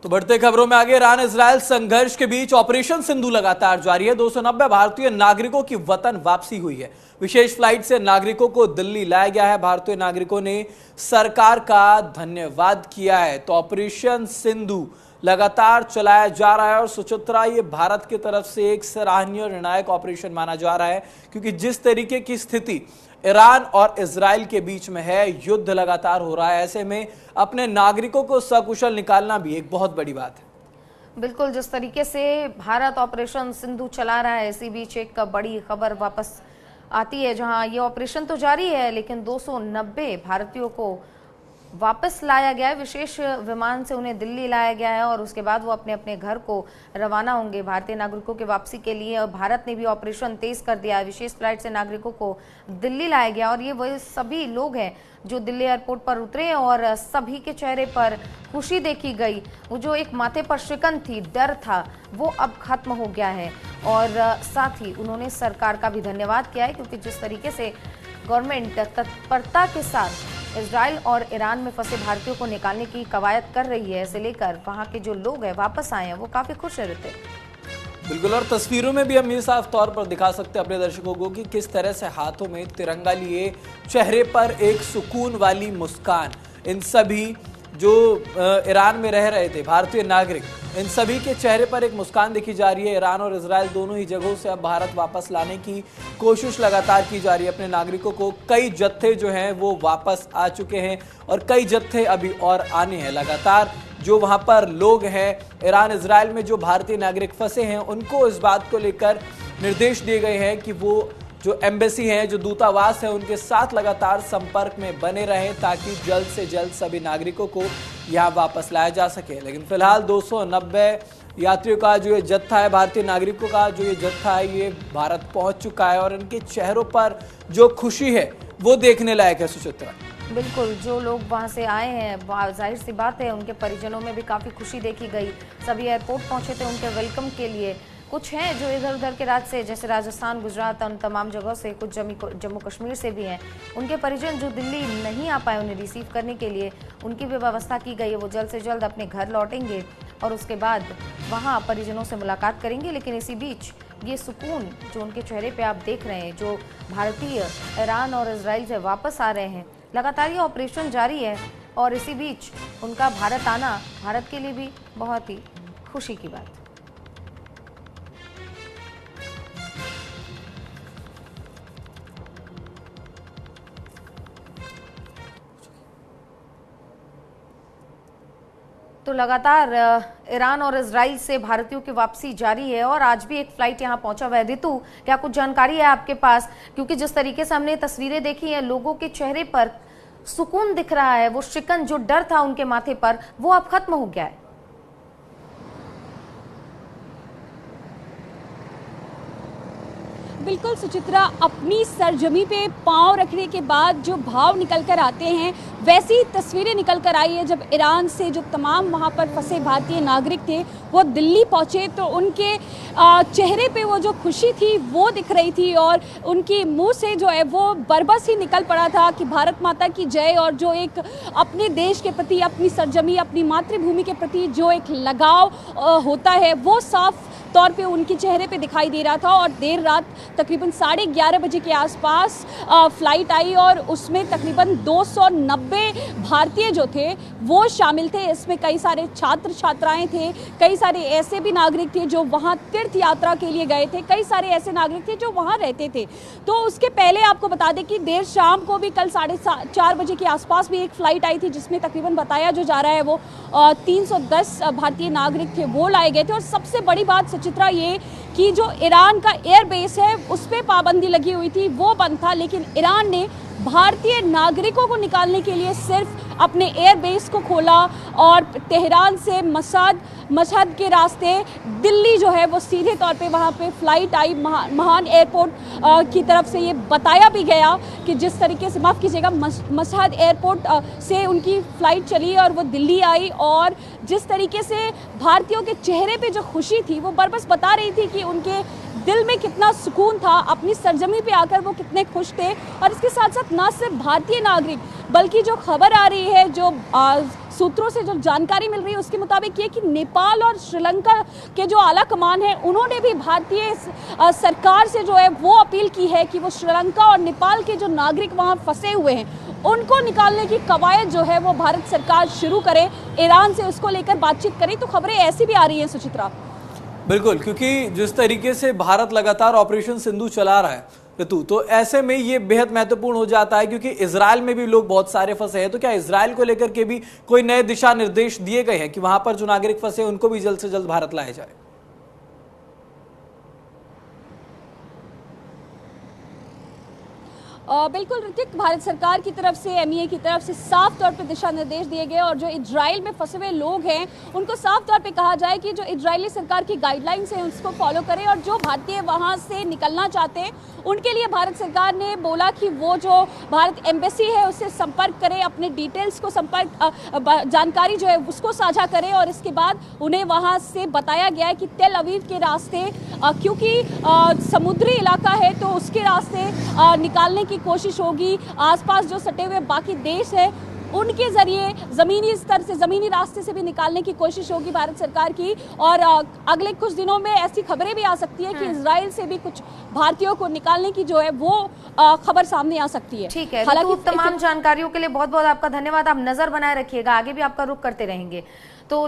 तो बढ़ते खबरों में आगे, ईरान इजराइल संघर्ष के बीच ऑपरेशन सिंधु लगातार जारी है। 290 भारतीय नागरिकों की वतन वापसी हुई है। विशेष फ्लाइट से नागरिकों को दिल्ली लाया गया है। भारतीय नागरिकों ने सरकार का धन्यवाद किया है। तो ऑपरेशन सिंधु लगातार चलाया जा रहा है और सुचित्रा, ये भारत की तरफ से एक सराहनीय निर्णायक ऑपरेशन माना जा रहा है, क्योंकि जिस तरीके की स्थिति ईरान और इजराइल के बीच में है, युद्ध लगातार हो रहा है, ऐसे में अपने नागरिकों को सकुशल निकालना भी एक बहुत बड़ी बात है। बिल्कुल, जिस तरीके से भारत ऑपरेशन सिंधु चला रहा है, इसी बीच एक बड़ी खबर वापस आती है, जहां ये ऑपरेशन तो जारी है लेकिन 290 भारतीयों को वापस लाया गया है। विशेष विमान से उन्हें दिल्ली लाया गया है और उसके बाद वो अपने अपने घर को रवाना होंगे भारतीय नागरिकों की वापसी के लिए। और भारत ने भी ऑपरेशन तेज कर दिया है। विशेष फ्लाइट से नागरिकों को दिल्ली लाया गया और ये वही सभी लोग हैं जो दिल्ली एयरपोर्ट पर उतरे और सभी के चेहरे पर खुशी देखी गई। वो जो एक माथे पर शिकन थी, डर था, वो अब खत्म हो गया है। और साथ ही उन्होंने सरकार का भी धन्यवाद किया है, क्योंकि जिस तरीके से गवर्नमेंट तत्परता के साथ इजराइल और ईरान में फंसे भारतीयों को निकालने की कवायद कर रही है, इसे लेकर वहां के जो लोग हैं वापस आए हैं, वो काफी खुश रहते हैं। बिल्कुल, और तस्वीरों में भी हम ये साफ तौर पर दिखा सकते हैं अपने दर्शकों को कि किस तरह से हाथों में तिरंगा लिए, चेहरे पर एक सुकून वाली मुस्कान। इन सभी जो ईरान में रह रहे थे भारतीय नागरिक, इन सभी के चेहरे पर एक मुस्कान देखी जा रही है। ईरान और इजराइल दोनों ही जगहों से अब भारत वापस लाने की कोशिश लगातार की जा रही है अपने नागरिकों को। कई जत्थे जो हैं वो वापस आ चुके हैं और कई जत्थे अभी और आने हैं। लगातार जो वहां पर लोग हैं ईरान इजराइल में, जो भारतीय नागरिक फंसे हैं, उनको इस बात को लेकर निर्देश दिए गए हैं कि वो जो एम्बेसी है, जो दूतावास है, उनके साथ लगातार संपर्क में बने रहें, ताकि जल्द से जल्द सभी नागरिकों को यहाँ वापस लाया जा सके। लेकिन फिलहाल 290 यात्रियों का जो ये जत्था है, भारतीय नागरिकों का जो ये जत्था है, ये भारत पहुंच चुका है और इनके चेहरों पर जो खुशी है वो देखने लायक है। सुचित्रा, बिल्कुल, जो लोग वहां से आए हैं, जाहिर सी बात है उनके परिजनों में भी काफ़ी खुशी देखी गई। सभी एयरपोर्ट पहुंचे थे उनके वेलकम के लिए। कुछ हैं जो इधर उधर के राज्य से, जैसे राजस्थान, गुजरात, उन तमाम जगहों से, कुछ जम्मू कश्मीर से भी हैं। उनके परिजन जो दिल्ली नहीं आ पाए, उन्हें रिसीव करने के लिए उनकी भी व्यवस्था की गई है। वो जल्द से जल्द अपने घर लौटेंगे और उसके बाद वहाँ परिजनों से मुलाकात करेंगे। लेकिन इसी बीच ये सुकून जो उनके चेहरे पे आप देख रहे हैं, जो भारतीय ईरान और इजराइल से वापस आ रहे हैं, लगातार ये ऑपरेशन जारी है और इसी बीच उनका भारत आना भारत के लिए भी बहुत ही खुशी की बात है। तो लगातार ईरान और इजराइल से भारतीयों की वापसी जारी है और आज भी एक फ्लाइट यहां पहुंचा हुआ है। ऋतु, क्या कुछ जानकारी है आपके पास? क्योंकि जिस तरीके से हमने तस्वीरें देखी हैं, लोगों के चेहरे पर सुकून दिख रहा है। वो शिकन, जो डर था उनके माथे पर, वो अब खत्म हो गया है। बिल्कुल सुचित्रा, अपनी सरजमी पे पांव रखने के बाद जो भाव निकल कर आते हैं, वैसी तस्वीरें निकल कर आई है जब ईरान से जो तमाम वहाँ पर फंसे भारतीय नागरिक थे वो दिल्ली पहुँचे, तो उनके चेहरे पे वो जो खुशी थी वो दिख रही थी और उनकी मुंह से जो है वो बरबस ही निकल पड़ा था कि भारत माता की जय। और जो एक अपने देश के प्रति, अपनी सरजमी, अपनी मातृभूमि के प्रति जो एक लगाव होता है, वो साफ तौर पे उनके चेहरे पे दिखाई दे रहा था। और देर रात तकरीबन 11:30 बजे के आसपास फ्लाइट आई और उसमें तकरीबन 290 भारतीय जो थे वो शामिल थे। इसमें कई सारे छात्र छात्राएं थे, कई सारे ऐसे भी नागरिक थे जो वहाँ तीर्थ यात्रा के लिए गए थे, कई सारे ऐसे नागरिक थे जो वहाँ रहते थे। तो उसके पहले आपको बता दें कि देर शाम को भी कल 4:30 बजे के आसपास भी एक फ़्लाइट आई थी, जिसमें तकरीबन बताया जो जा रहा है वो 310 भारतीय नागरिक थे वो लाए गए थे। और सबसे बड़ी बात चित्रा ये कि जो ईरान का एयरबेस है उस पर पाबंदी लगी हुई थी, वो बंद था, लेकिन ईरान ने भारतीय नागरिकों को निकालने के लिए सिर्फ अपने एयरबेस को खोला और तेहरान से मशहद के रास्ते दिल्ली जो है वो सीधे तौर पे वहाँ पे फ्लाइट आई। महान एयरपोर्ट की तरफ से ये बताया भी गया कि जिस तरीके से, माफ़ कीजिएगा, मशहद एयरपोर्ट से उनकी फ़्लाइट चली और वो दिल्ली आई और जिस तरीके से भारतीयों के चेहरे पे जो खुशी थी वो बरबस बता रही थी कि उनके दिल में कितना सुकून था, अपनी सरजमी पे आकर वो कितने खुश थे। और इसके साथ साथ ना सिर्फ भारतीय नागरिक बल्कि जो खबर आ रही है, जो सूत्रों से जो जानकारी मिल रही है उसके मुताबिक ये कि नेपाल और श्रीलंका के जो आला कमान है उन्होंने भी भारतीय सरकार से जो है वो अपील की है कि वो श्रीलंका और नेपाल के जो नागरिक वहां फंसे हुए हैं उनको निकालने की कवायद जो है वो भारत सरकार शुरू करे, ईरान से उसको लेकर बातचीत करे। तो खबरें ऐसी भी आ रही हैं सुचित्रा। बिल्कुल, क्योंकि जिस तरीके से भारत लगातार ऑपरेशन सिंधु चला रहा है ऋतु, तो ऐसे में ये बेहद महत्वपूर्ण हो जाता है क्योंकि इजराइल में भी लोग बहुत सारे फंसे हैं। तो क्या इजराइल को लेकर के भी कोई नए दिशा निर्देश दिए गए हैं कि वहां पर जो नागरिक फंसे उनको भी जल्द से जल्द भारत लाया जाए? बिल्कुल ऋतिक, भारत सरकार की तरफ से एमईए की तरफ से साफ तौर पर दिशा निर्देश दिए गए और जो इजराइल में फंसे हुए लोग हैं उनको साफ तौर पे कहा जाए कि जो इजरायली सरकार की गाइडलाइंस हैं उसको फॉलो करें और जो भारतीय वहां से निकलना चाहते हैं उनके लिए भारत सरकार ने बोला कि वो जो भारत एम्बेसी है उससे संपर्क करें, अपने डिटेल्स को जानकारी जो है उसको साझा करें और इसके बाद उन्हें वहां से बताया गया है कि तेल अवीव के रास्ते, क्योंकि समुद्री इलाका है तो उसके रास्ते निकालने की कोशिश होगी। आसपास जो सटे हुए बाकी देश है उनके जरिए जमीनी स्तर से, जमीनी रास्ते से भी निकालने की कोशिश होगी भारत सरकार की। और अगले कुछ दिनों में ऐसी खबरें भी आ सकती है कि इजराइल से भी कुछ भारतीयों को निकालने की जो है वो खबर सामने आ सकती है। ठीक है, हालांकि तमाम जानकारियों के लिए बहुत बहुत आपका धन्यवाद। आप नजर बनाए रखिएगा, आगे भी आपका रुख करते रहेंगे। तो